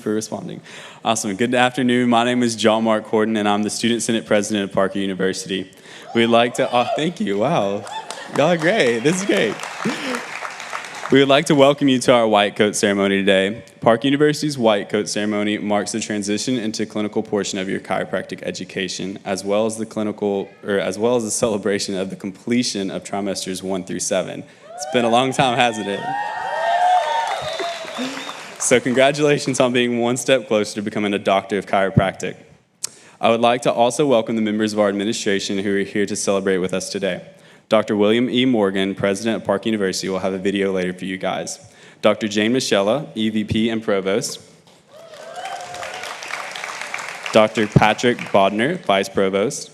For responding. Awesome. Good afternoon. My name is John Mark Horton, and I'm the Student Senate President of Parker University. We'd like to, thank you. Wow. Y'all are great. This is great. We would like to welcome you to our white coat ceremony today. Parker University's white coat ceremony marks the transition into clinical portion of your chiropractic education, as well as the celebration of the completion of trimesters 1 through 7. It's been a long time, hasn't it? So congratulations on being one step closer to becoming a doctor of chiropractic. I would like to also welcome the members of our administration who are here to celebrate with us today. Dr. William E. Morgan, President of Parker University, will have a video later for you guys. Dr. Jane Michella, EVP and Provost. Dr. Patrick Bodner, Vice Provost.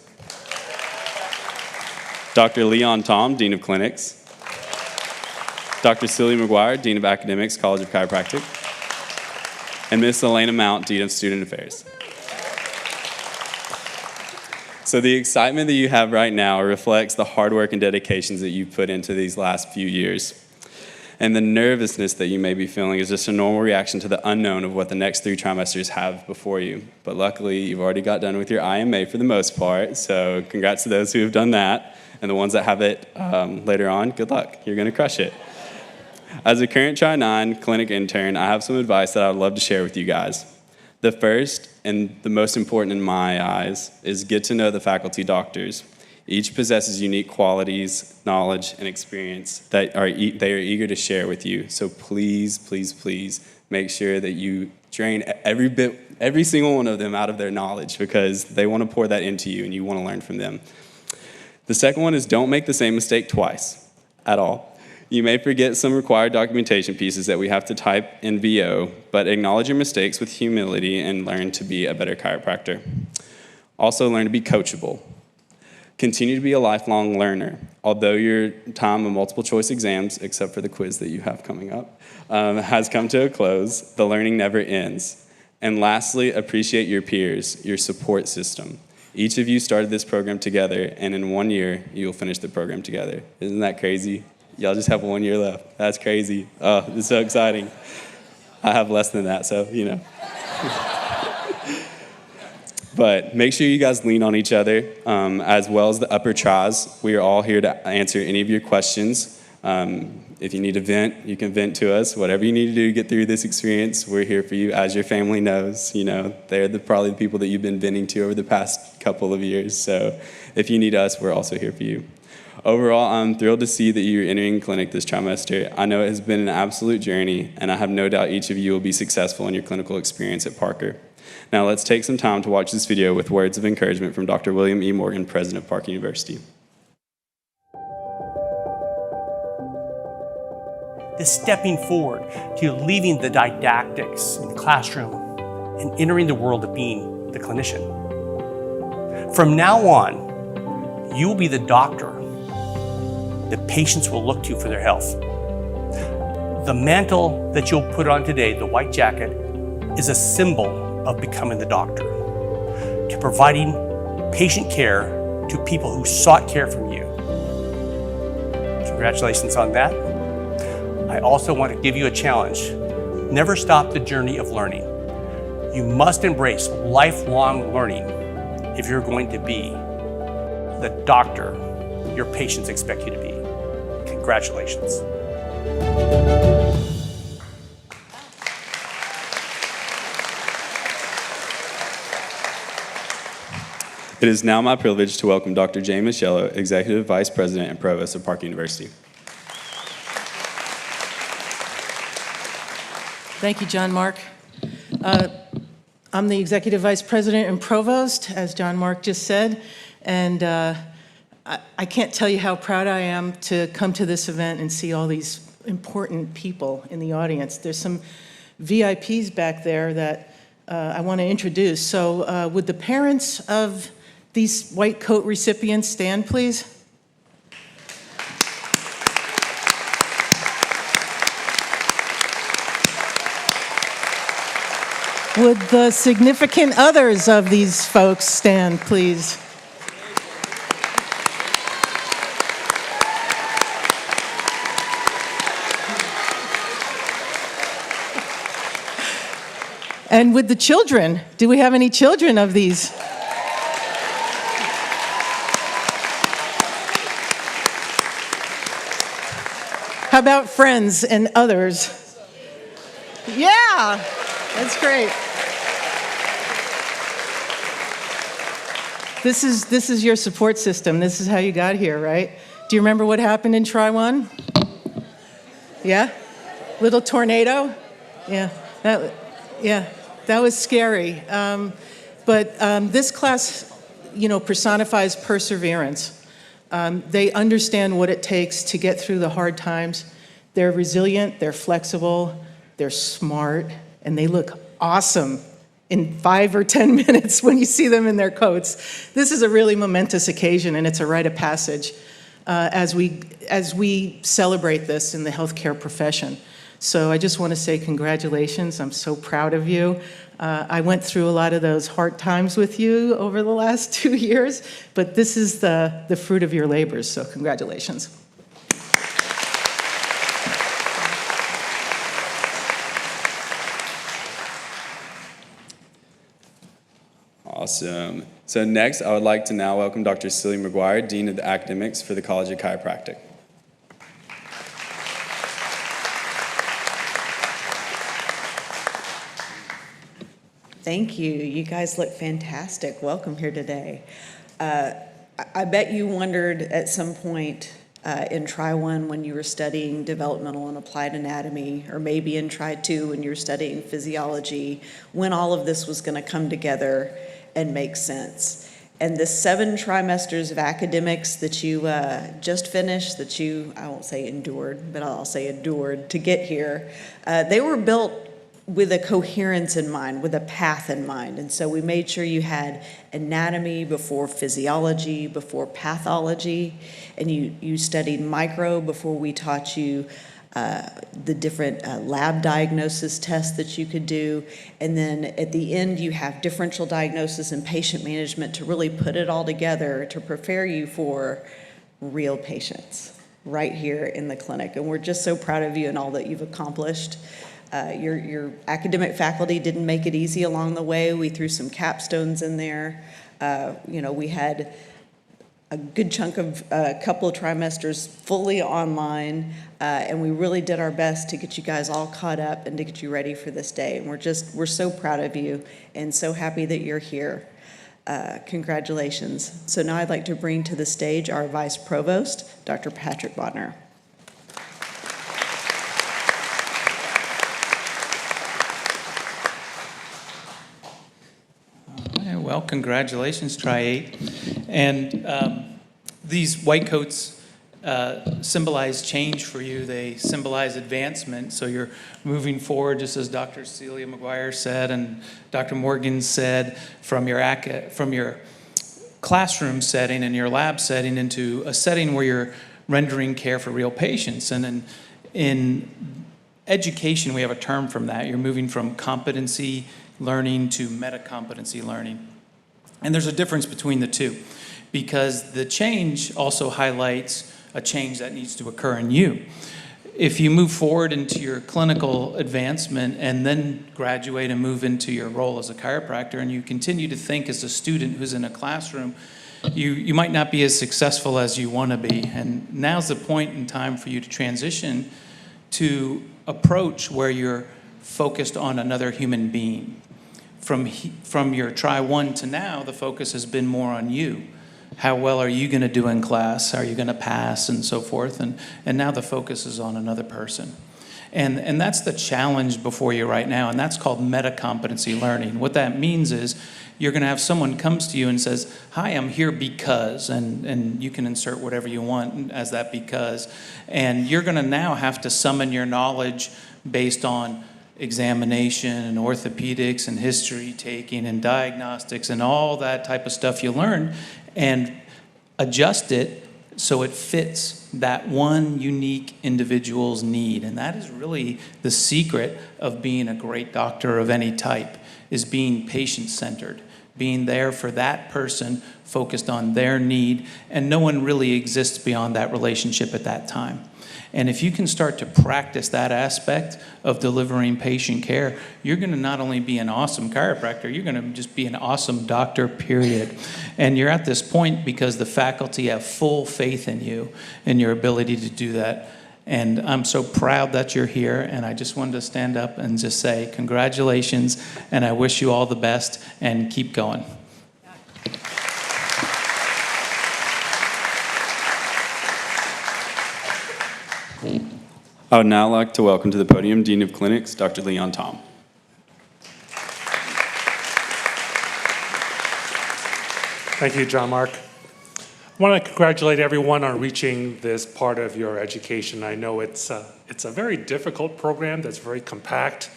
Dr. Leon Tom, Dean of Clinics. Dr. Celia McGuire, Dean of Academics, College of Chiropractic. And Ms. Elena Mount, Dean of Student Affairs. So the excitement that you have right now reflects the hard work and dedications that you've put into these last few years. And the nervousness that you may be feeling is just a normal reaction to the unknown of what the next 3 trimesters have before you. But luckily, you've already got done with your IMA for the most part, so congrats to those who have done that. And the ones that have it later on, good luck. You're gonna crush it. As a current Tri-9 clinic intern, I have some advice that I would love to share with you guys. The first, and the most important in my eyes, is get to know the faculty doctors. Each possesses unique qualities, knowledge, and experience that they are eager to share with you. So please, please, please make sure that you drain every single one of them out of their knowledge, because they want to pour that into you and you want to learn from them. The second one is don't make the same mistake twice at all. You may forget some required documentation pieces that we have to type in VO, but acknowledge your mistakes with humility and learn to be a better chiropractor. Also, learn to be coachable. Continue to be a lifelong learner. Although your time of multiple choice exams, except for the quiz that you have coming up, has come to a close, the learning never ends. And lastly, appreciate your peers, your support system. Each of you started this program together, and in 1 year, you'll finish the program together. Isn't that crazy? Y'all just have 1 year left. That's crazy. Oh, it's so exciting. I have less than that, so, you know. But make sure you guys lean on each other, as well as the upper tries. We are all here to answer any of your questions. If you need to vent, you can vent to us. Whatever you need to do to get through this experience, we're here for you. As your family knows, you know, they're probably the people that you've been venting to over the past couple of years. So if you need us, we're also here for you. Overall, I'm thrilled to see that you're entering clinic this trimester. I know it has been an absolute journey, and I have no doubt each of you will be successful in your clinical experience at Parker. Now let's take some time to watch this video with words of encouragement from Dr. William E. Morgan, President of Parker University. This stepping forward to leaving the didactics in the classroom and entering the world of being the clinician. From now on, you will be the doctor that patients will look to for their health. The mantle that you'll put on today, the white jacket, is a symbol of becoming the doctor, to providing patient care to people who sought care from you. Congratulations on that. I also want to give you a challenge. Never stop the journey of learning. You must embrace lifelong learning if you're going to be the doctor your patients expect you to be. Congratulations. It is now my privilege to welcome Dr. Jane Michella, Executive Vice President and Provost of Parker University. Thank you, John Mark. I'm the Executive Vice President and Provost, as John Mark just said, and I can't tell you how proud I am to come to this event and see all these important people in the audience. There's some VIPs back there that I want to introduce. So would the parents of these white coat recipients stand, please? Would the significant others of these folks stand, please? And with the children, do we have any children of these? How about friends and others? Yeah, that's great. This is your support system. This is how you got here, right? Do you remember what happened in Try One? Yeah? Little tornado? Yeah, that was scary. But this class, personifies perseverance. They understand what it takes to get through the hard times. They're resilient, they're flexible, they're smart, and they look awesome in 5 or 10 minutes when you see them in their coats. This is a really momentous occasion, and it's a rite of passage as we celebrate this in the healthcare profession. So I just want to say congratulations. I'm so proud of you. I went through a lot of those hard times with you over the last 2 years, but this is the fruit of your labors, so congratulations. Awesome. So next, I would like to now welcome Dr. Celia McGuire, Dean of the Academics for the College of Chiropractic. Thank you. You guys look fantastic. Welcome here today. I bet you wondered at some point in Try One when you were studying developmental and applied anatomy, or maybe in Try Two when you were studying physiology, when all of this was going to come together and make sense. And the 7 trimesters of academics that you just finished, that you, I won't say endured, but I'll say endured to get here, they were built with a coherence in mind, with a path in mind. And so we made sure you had anatomy before physiology, before pathology, and you studied micro before we taught you the different lab diagnosis tests that you could do. And then at the end, you have differential diagnosis and patient management to really put it all together to prepare you for real patients right here in the clinic. And we're just so proud of you and all that you've accomplished. Your academic faculty didn't make it easy along the way. We threw some capstones in there. We had a good chunk of a couple of trimesters fully online, and we really did our best to get you guys all caught up and to get you ready for this day. And we're so proud of you and so happy that you're here. Congratulations. So now I'd like to bring to the stage our Vice Provost, Dr. Patrick Bodner. Well, congratulations, Tri-8. And these white coats symbolize change for you. They symbolize advancement. So you're moving forward, just as Dr. Celia McGuire said and Dr. Morgan said, from your classroom setting and your lab setting into a setting where you're rendering care for real patients. And in education, we have a term from that. You're moving from competency learning to meta-competency learning. And there's a difference between the two, because the change also highlights a change that needs to occur in you. If you move forward into your clinical advancement and then graduate and move into your role as a chiropractor, and you continue to think as a student who's in a classroom, you might not be as successful as you want to be. And now's the point in time for you to transition to approach where you're focused on another human being. From your Try One to now, the focus has been more on you. How well are you going to do in class? Are you going to pass and so forth? And now the focus is on another person. And that's the challenge before you right now, and that's called meta-competency learning. What that means is you're going to have someone comes to you and says, hi, I'm here because, and you can insert whatever you want as that because, and you're going to now have to summon your knowledge based on examination and orthopedics and history taking and diagnostics and all that type of stuff you learn, and adjust it so it fits that one unique individual's need. And that is really the secret of being a great doctor of any type, is being patient-centered, being there for that person, focused on their need, and no one really exists beyond that relationship at that time. And if you can start to practice that aspect of delivering patient care, you're going to not only be an awesome chiropractor, you're going to just be an awesome doctor, period. And you're at this point because the faculty have full faith in you and your ability to do that. And I'm so proud that you're here, and I just wanted to stand up and just say congratulations, and I wish you all the best, and keep going. I would now like to welcome to the podium Dean of Clinics, Dr. Leon Tom. Thank you, John Mark. I want to congratulate everyone on reaching this part of your education. I know it's a very difficult program that's very compact.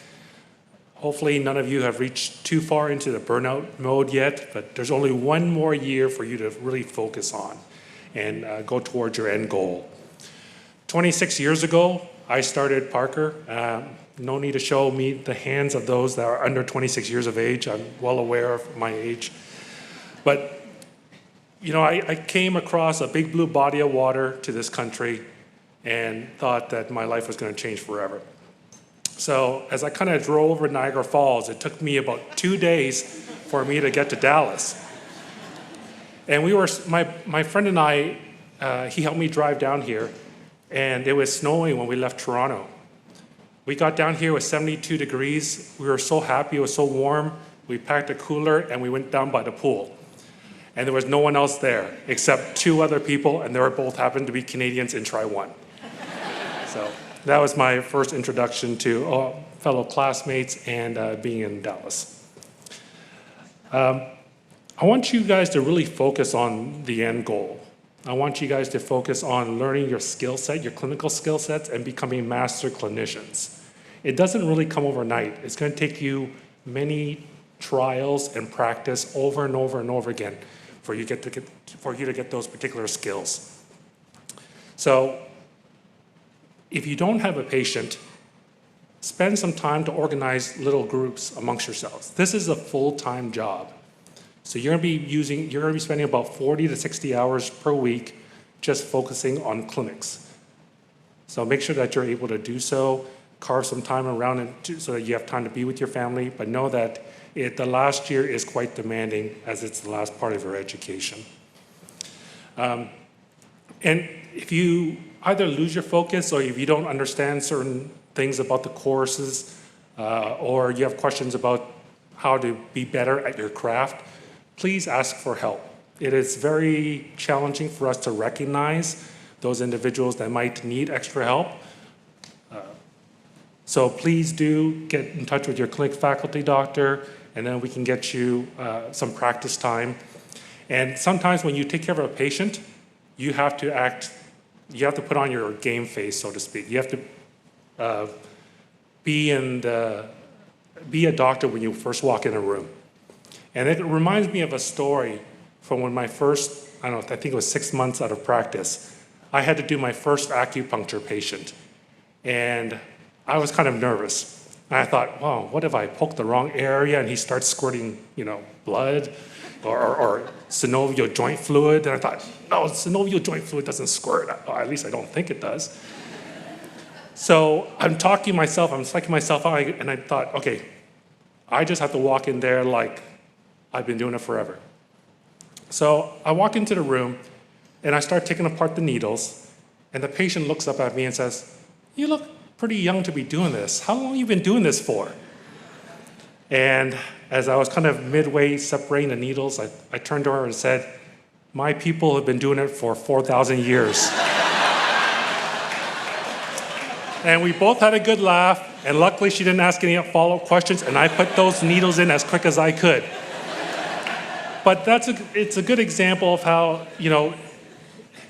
Hopefully none of you have reached too far into the burnout mode yet, but there's only one more year for you to really focus on and go towards your end goal. 26 years ago, I started Parker. No need to show me the hands of those that are under 26 years of age. I'm well aware of my age. But you know, I came across a big blue body of water to this country and thought that my life was going to change forever. So as I kind of drove over Niagara Falls, it took me about 2 days for me to get to Dallas. And my friend and I, he helped me drive down here, and it was snowing when we left Toronto. We got down here with 72 degrees. We were so happy, it was so warm. We packed a cooler and we went down by the pool. And there was no one else there except 2 other people, and they were both happened to be Canadians in Tri-1. So that was my first introduction to fellow classmates and being in Dallas. I want you guys to really focus on the end goal. I want you guys to focus on learning your skill set, your clinical skill sets, and becoming master clinicians. It doesn't really come overnight. It's going to take you many trials and practice over and over and over again for you to get those particular skills. So if you don't have a patient, spend some time to organize little groups amongst yourselves. This is a full-time job. So you're going to be spending about 40 to 60 hours per week just focusing on clinics. So make sure that you're able to do so, carve some time around it so that you have time to be with your family, but know that the last year is quite demanding as it's the last part of your education. And if you either lose your focus or if you don't understand certain things about the courses or you have questions about how to be better at your craft, please ask for help. It is very challenging for us to recognize those individuals that might need extra help. So please do get in touch with your clinic faculty doctor, and then we can get you some practice time. And sometimes when you take care of a patient, you have to put on your game face, so to speak. You have to be a doctor when you first walk in a room. And it reminds me of a story from when my first, I think it was 6 months out of practice, I had to do my first acupuncture patient. And I was kind of nervous. And I thought, wow, what if I poke the wrong area and he starts squirting, blood or synovial joint fluid? And I thought, no, synovial joint fluid doesn't squirt. Or at least I don't think it does. So I'm psyching myself out, and I thought, okay, I just have to walk in there like I've been doing it forever. So I walk into the room, and I start taking apart the needles, and the patient looks up at me and says, "You look pretty young to be doing this. How long have you been doing this for?" And as I was kind of midway separating the needles, I turned to her and said, "My people have been doing it for 4,000 years." And we both had a good laugh, and luckily she didn't ask any follow-up questions, and I put those needles in as quick as I could. But it's a good example of how,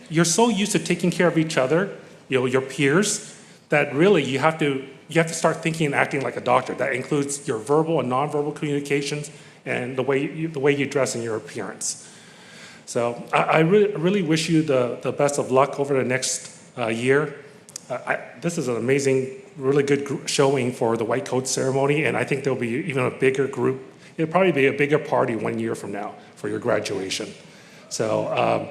you're so used to taking care of each other, your peers, that really you have to start thinking and acting like a doctor. That includes your verbal and nonverbal communications and the way you dress and your appearance. So I really wish you the best of luck over the next year. This is an amazing, really good showing for the white coat ceremony, and I think there'll be even a bigger group it'll probably be a bigger party 1 year from now for your graduation. So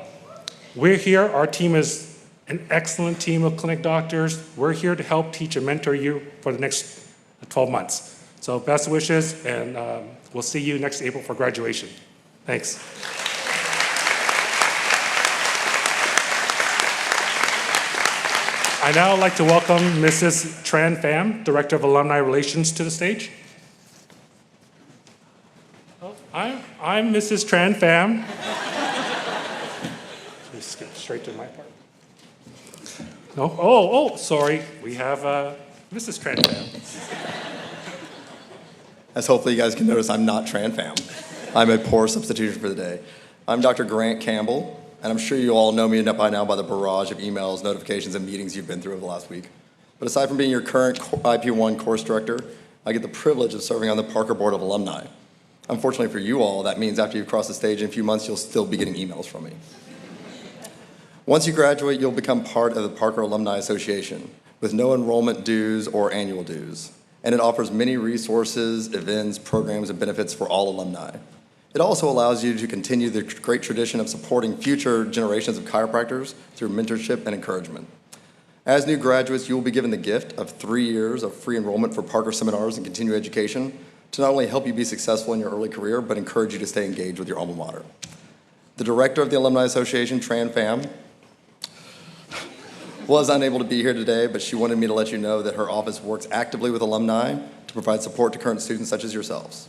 we're here. Our team is an excellent team of clinic doctors. We're here to help teach and mentor you for the next 12 months. So best wishes, and we'll see you next April for graduation. Thanks. I now like to welcome Mrs. Tran Pham, Director of Alumni Relations, to the stage. Oh, I'm Mrs. Tran Pham. Let me skip straight to my part. No? Oh, sorry. We have Mrs. Tran Pham. As hopefully you guys can notice, I'm not Tran Pham. I'm a poor substitution for the day. I'm Dr. Grant Campbell, and I'm sure you all know me by now by the barrage of emails, notifications, and meetings you've been through over the last week. But aside from being your current IP1 course director, I get the privilege of serving on the Parker Board of Alumni. Unfortunately for you all, that means after you've crossed the stage in a few months, you'll still be getting emails from me. Once you graduate, you'll become part of the Parker Alumni Association with no enrollment dues or annual dues. And it offers many resources, events, programs, and benefits for all alumni. It also allows you to continue the great tradition of supporting future generations of chiropractors through mentorship and encouragement. As new graduates, you will be given the gift of 3 years of free enrollment for Parker seminars and continuing education to not only help you be successful in your early career, but encourage you to stay engaged with your alma mater. The director of the Alumni Association, Tran Pham, was unable to be here today, but she wanted me to let you know that her office works actively with alumni to provide support to current students such as yourselves.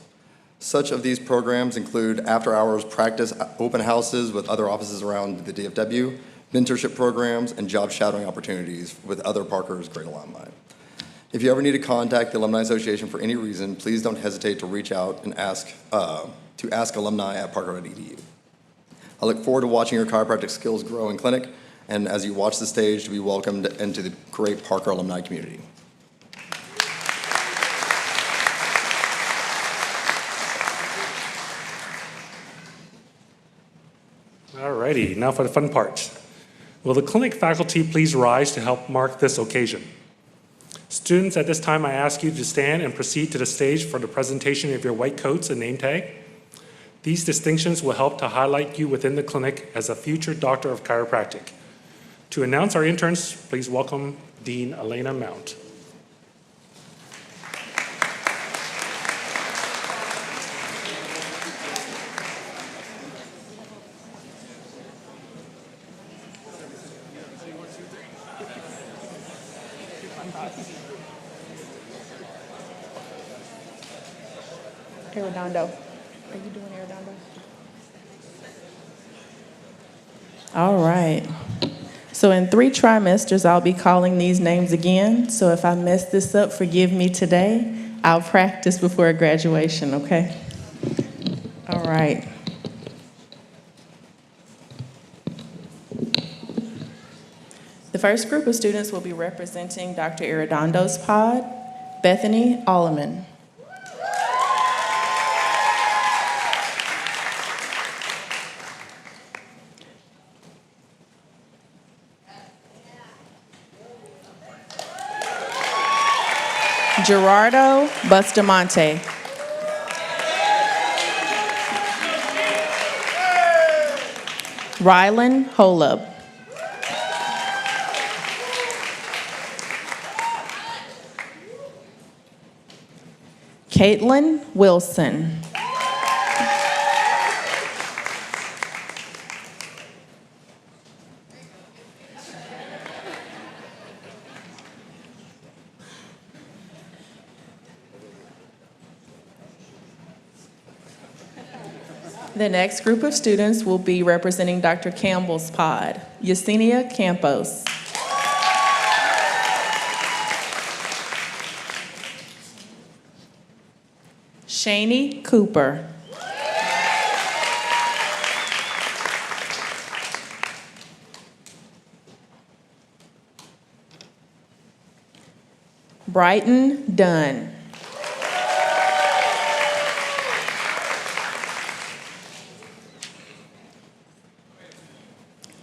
Such of these programs include after-hours practice open houses with other offices around the DFW, mentorship programs, and job shadowing opportunities with other Parker's great alumni. If you ever need to contact the Alumni Association for any reason, please don't hesitate to reach out and ask alumni@parker.edu. I look forward to watching your chiropractic skills grow in clinic, and as you watch the stage, to be welcomed into the great Parker alumni community. All righty, now for the fun part. Will the clinic faculty please rise to help mark this occasion? Students, at this time, I ask you to stand and proceed to the stage for the presentation of your white coats and name tag. These distinctions will help to highlight you within the clinic as a future doctor of chiropractic. To announce our interns, please welcome Dean Elena Mount. Arredondo. Are you doing Arredondo? All right. So in 3 trimesters, I'll be calling these names again. So if I mess this up, forgive me today. I'll practice before graduation, okay? All right. The first group of students will be representing Dr. Arredondo's pod, Bethany Alleman. Gerardo Bustamante. Rylan Holub. Caitlin Wilson. The next group of students will be representing Dr. Campbell's pod, Yesenia Campos. Shani Cooper. Brighton Dunn.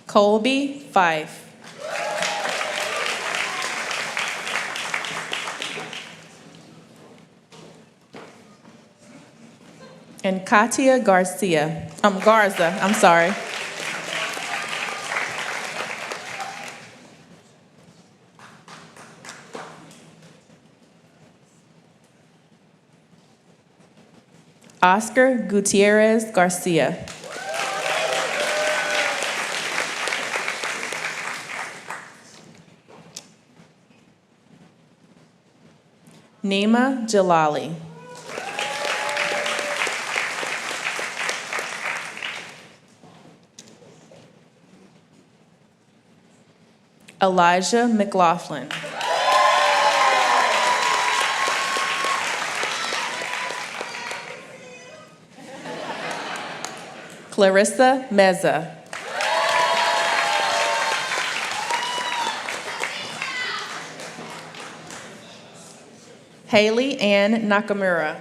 Colby Fife. And Katia Garza, I'm sorry. Oscar Gutierrez Garcia. Nima Jalali. Elijah McLaughlin. Clarissa Meza. Haley Ann Nakamura.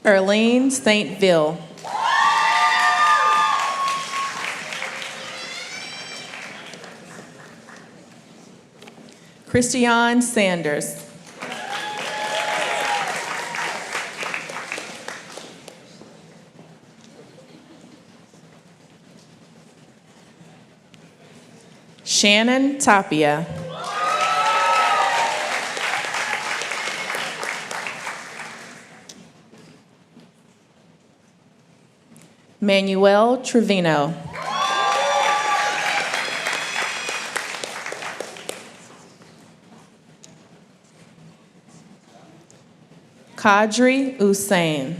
Erlene Saintville. Christian Sanders. Shannon Tapia. Manuel Trevino. Kadri Hussein.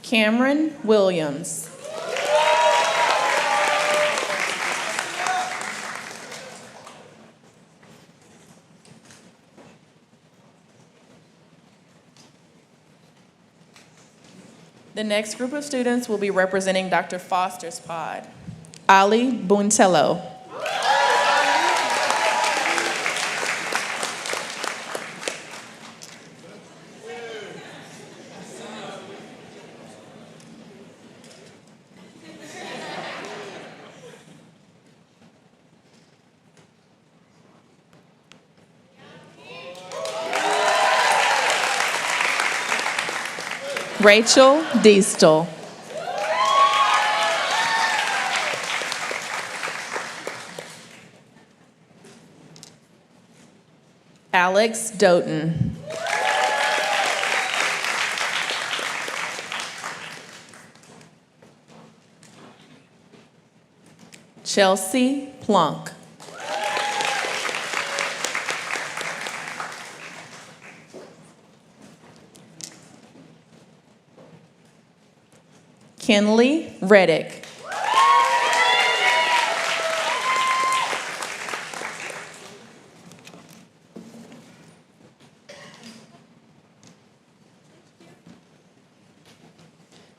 Cameron Williams. The next group of students will be representing Dr. Foster's pod. Ali Buntello. Rachel Diestel. Alex Doughton. Chelsea Plunk. Kenley Reddick.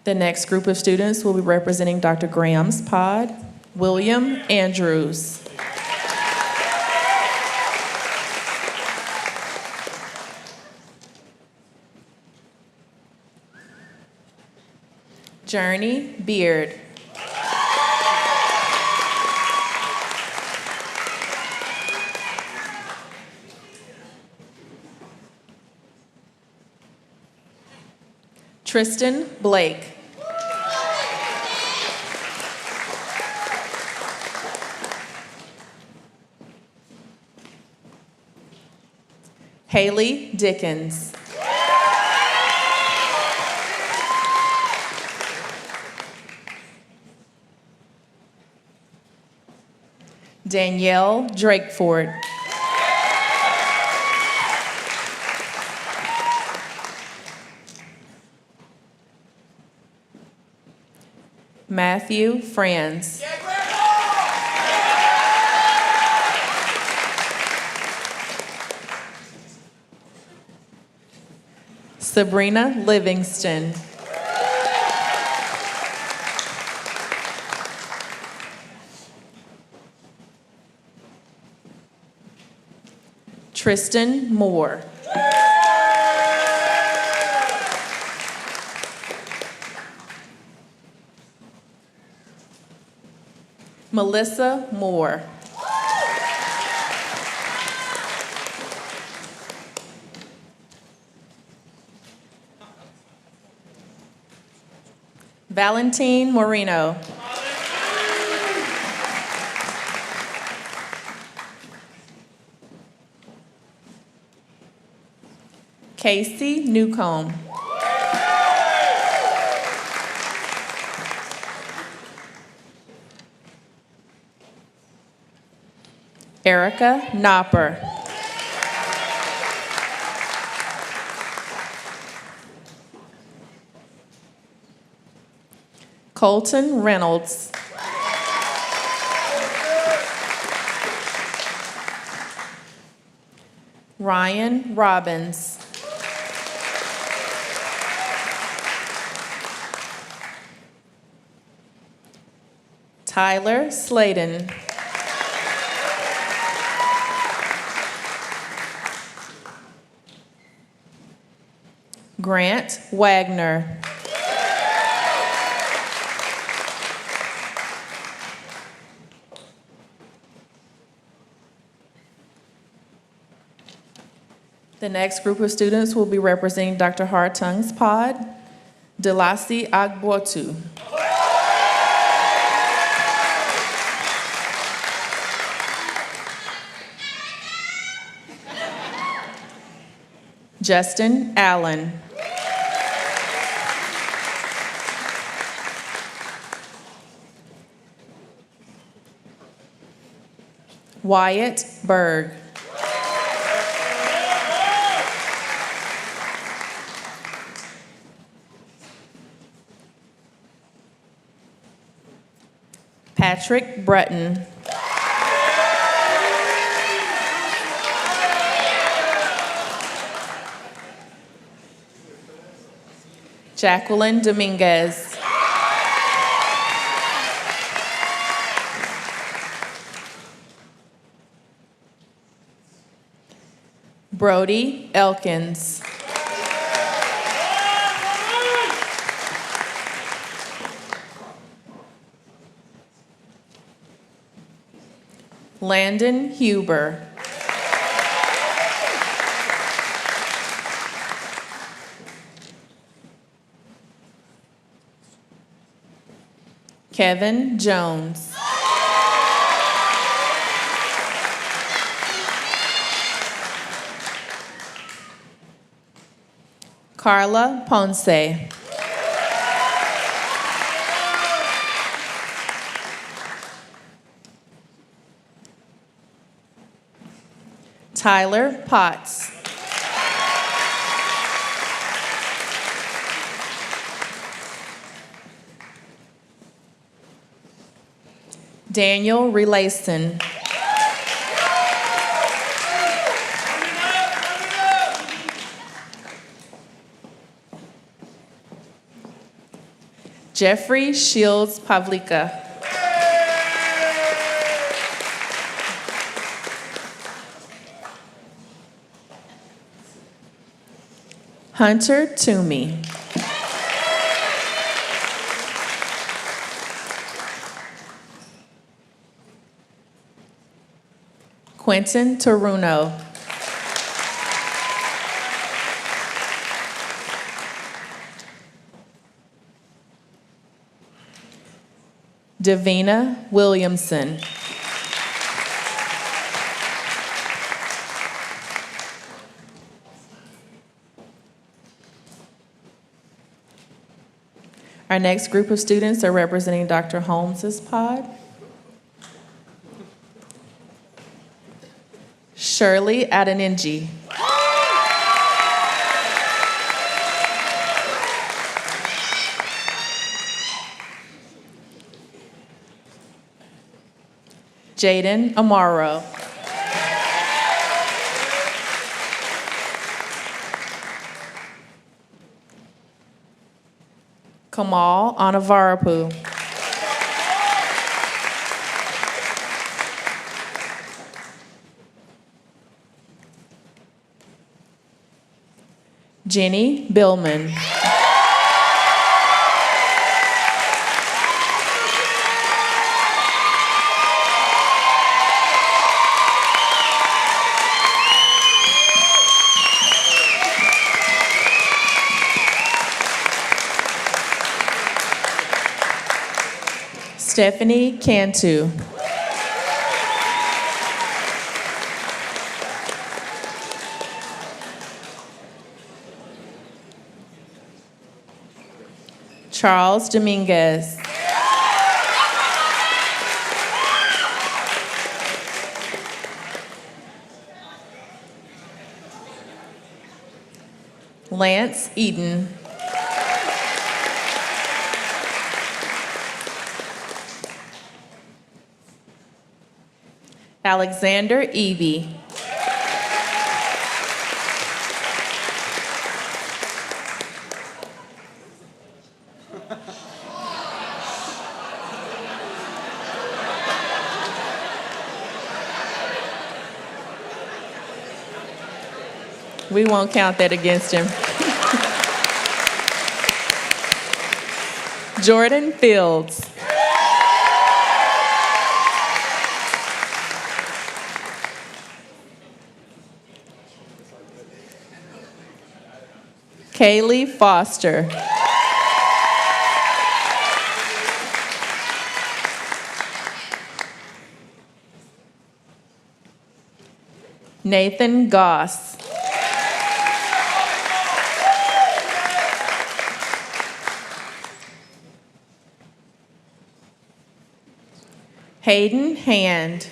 The next group of students will be representing Dr. Graham's pod, William Andrews. Journey Beard. Tristan Blake. Haley Dickens. Danielle Drakeford. Matthew Franz. Sabrina Livingston. Tristan Moore. Melissa Moore. Valentine Moreno. Casey Newcomb. Erica Knopper. Colton Reynolds. Ryan Robbins. Tyler Sladen. Grant Wagner. The next group of students will be representing Dr. Hartung's pod, Delasi Agbotu. Justin Allen. Wyatt Berg. Patrick Breton. Jacqueline Dominguez. Brody Elkins. Landon Huber. Kevin Jones. Carla Ponce. Tyler Potts. Daniel Relayson. Jeffrey Shields Pavlika. Hunter Toomey. Quentin Taruno. Davina Williamson. Our next group of students are representing Dr. Holmes's pod. Shirley Adeninji. Jaden Amaro. Kamal Anavarapu. Jenny Billman. Stephanie Cantu. Charles Dominguez. Lance Eden. Alexander Eby. We won't count that against him. Jordan Fields. Kaylee Foster. Nathan Goss. Hayden Hand.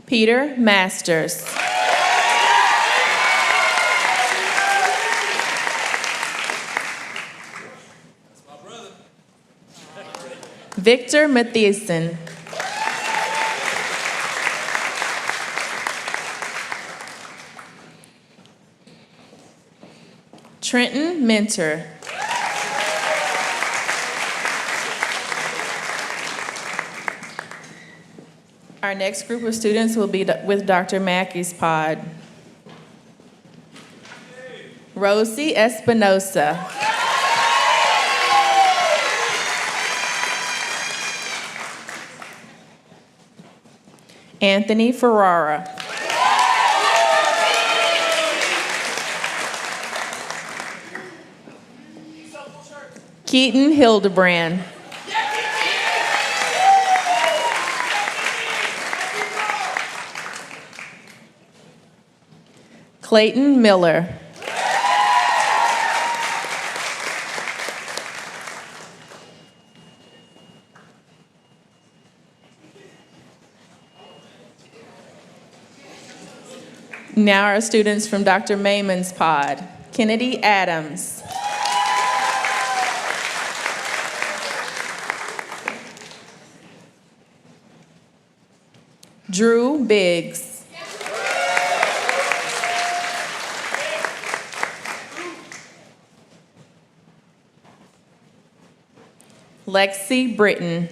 Peter Masters. Victor Mathieson. Trenton Mentor. Our next group of students will be with Dr. Mackey's pod. Rosie Espinosa. Anthony Ferrara. Keaton Hildebrand. Clayton Miller. Now our students from Dr. Mayman's pod. Kennedy Adams. Drew Biggs. Lexi Britton.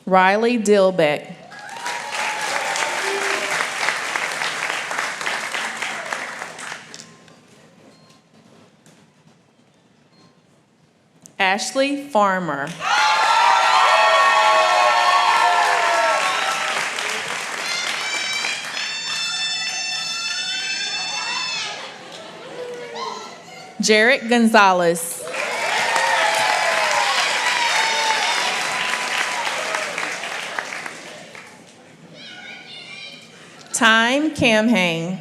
Riley Dilbeck. Ashley Farmer. Jarrett Gonzalez. Time Camhang.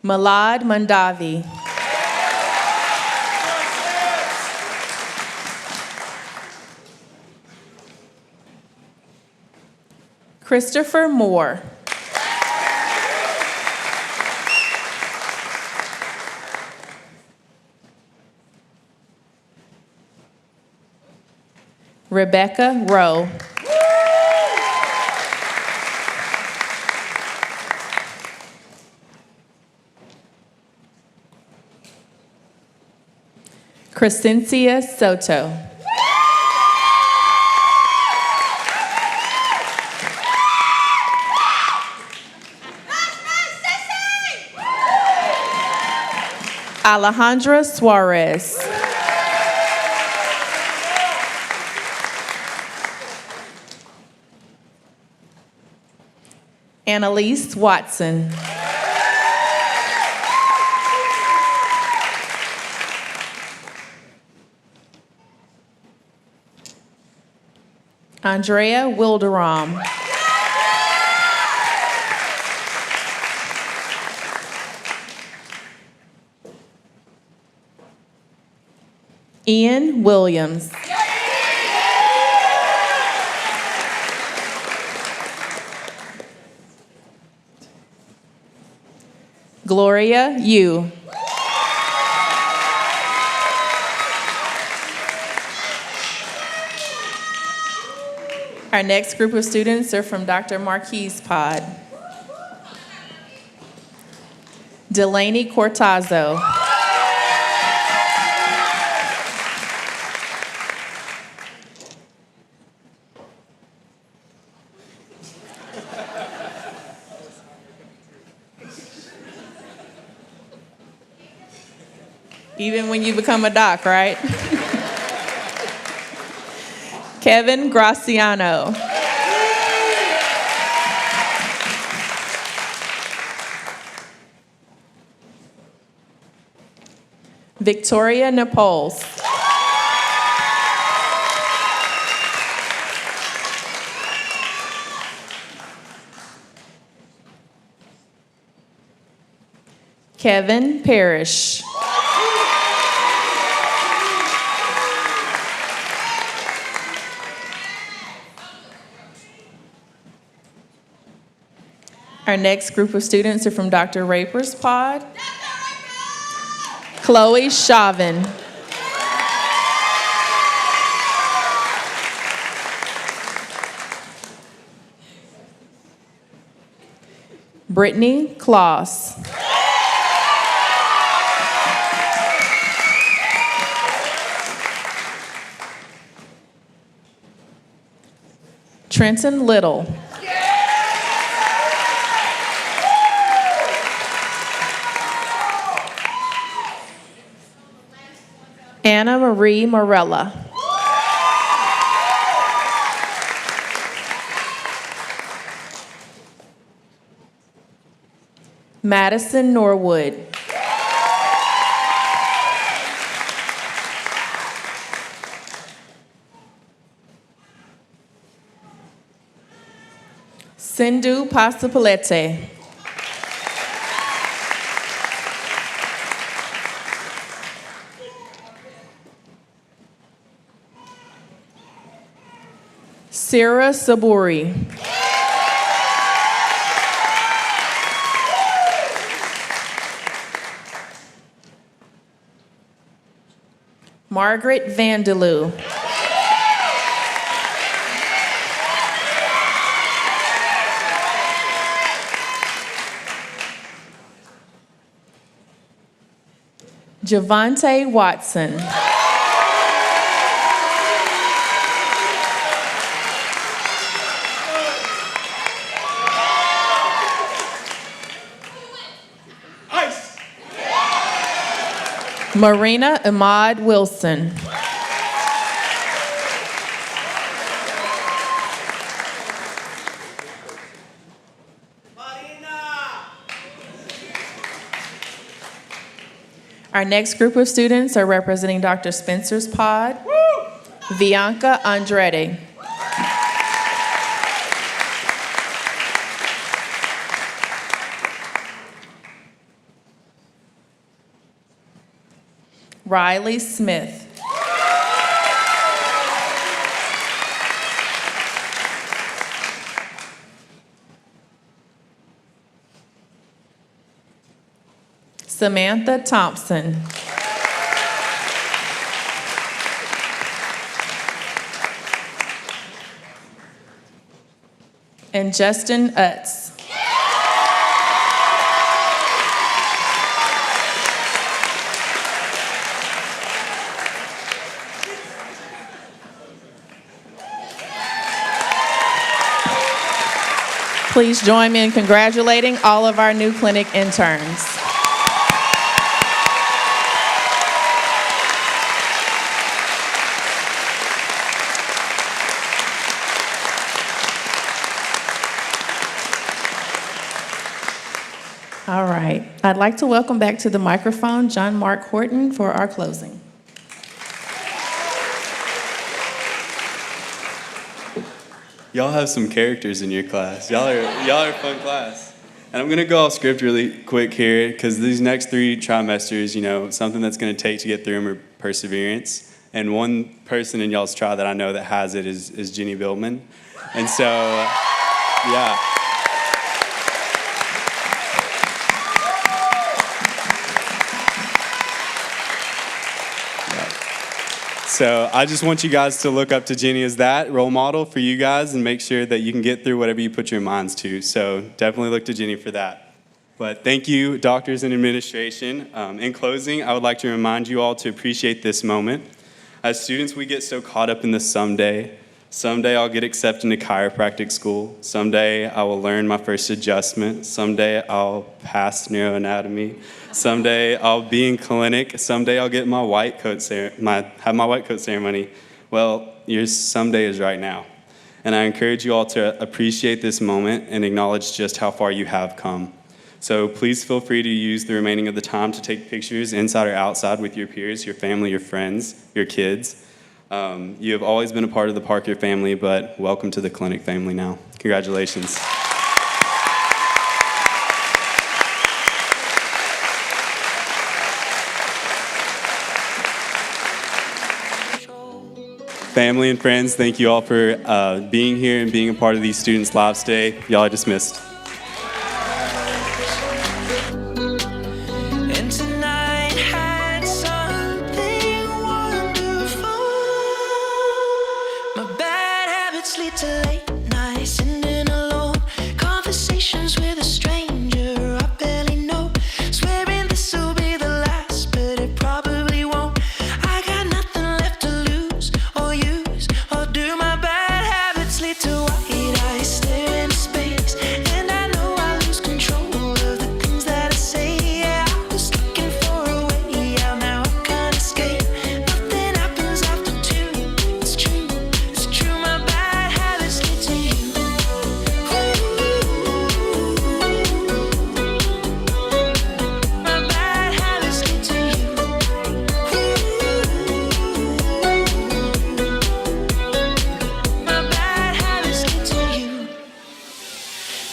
Malad Mandavi. Christopher Moore. Rebecca Rowe. Crescencia Soto. Alejandra Suarez. Annalise Watson. Andrea Wilderom. Ian Williams. Gloria Yu. Our next group of students are from Dr. Marquis' pod. Delaney Cortazo. Even when you become a doc, right? Kevin Graciano. Victoria Napoles. Kevin Parrish. Our next group of students are from Dr. Raper's pod. Chloe Chauvin. Brittany Kloss. Trenton Little. Anna Marie Morella. Madison Norwood. Sindhu Pasapalete. Sarah Saburi. Margaret Vandeloo. Javante Watson. Marina Ahmad Wilson. Our next group of students are representing Dr. Spencer's pod. Bianca Andretti. Riley Smith. Samantha Thompson. And Justin Utz. Please join me in congratulating all of our new clinic interns. All right. I'd like to welcome back to the microphone John Mark Horton for our closing. Y'all have some characters in your class. Y'all are a fun class. And I'm gonna go off script really quick here, because these next 3 trimesters, something that's gonna take to get through them are perseverance. And one person in y'all's trial that I know that has it is Jenny Billman. And so, yeah. So I just want you guys to look up to Jenny as that role model for you guys and make sure that you can get through whatever you put your minds to. So definitely look to Jenny for that. But thank you, doctors and administration. In closing, I would like to remind you all to appreciate this moment. As students, we get so caught up in the someday. Someday I'll get accepted into chiropractic school. Someday I will learn my first adjustment. Someday I'll pass neuroanatomy. Someday I'll be in clinic. Someday I'll get my white coat ceremony. Well, your someday is right now. And I encourage you all to appreciate this moment and acknowledge just how far you have come. So please feel free to use the remaining of the time to take pictures inside or outside with your peers, your family, your friends, your kids. You have always been a part of the Parker family, but welcome to the clinic family now. Congratulations. Family and friends, thank you all for being here and being a part of these students' lives today. Y'all are dismissed.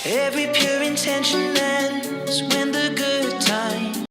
Every pure intent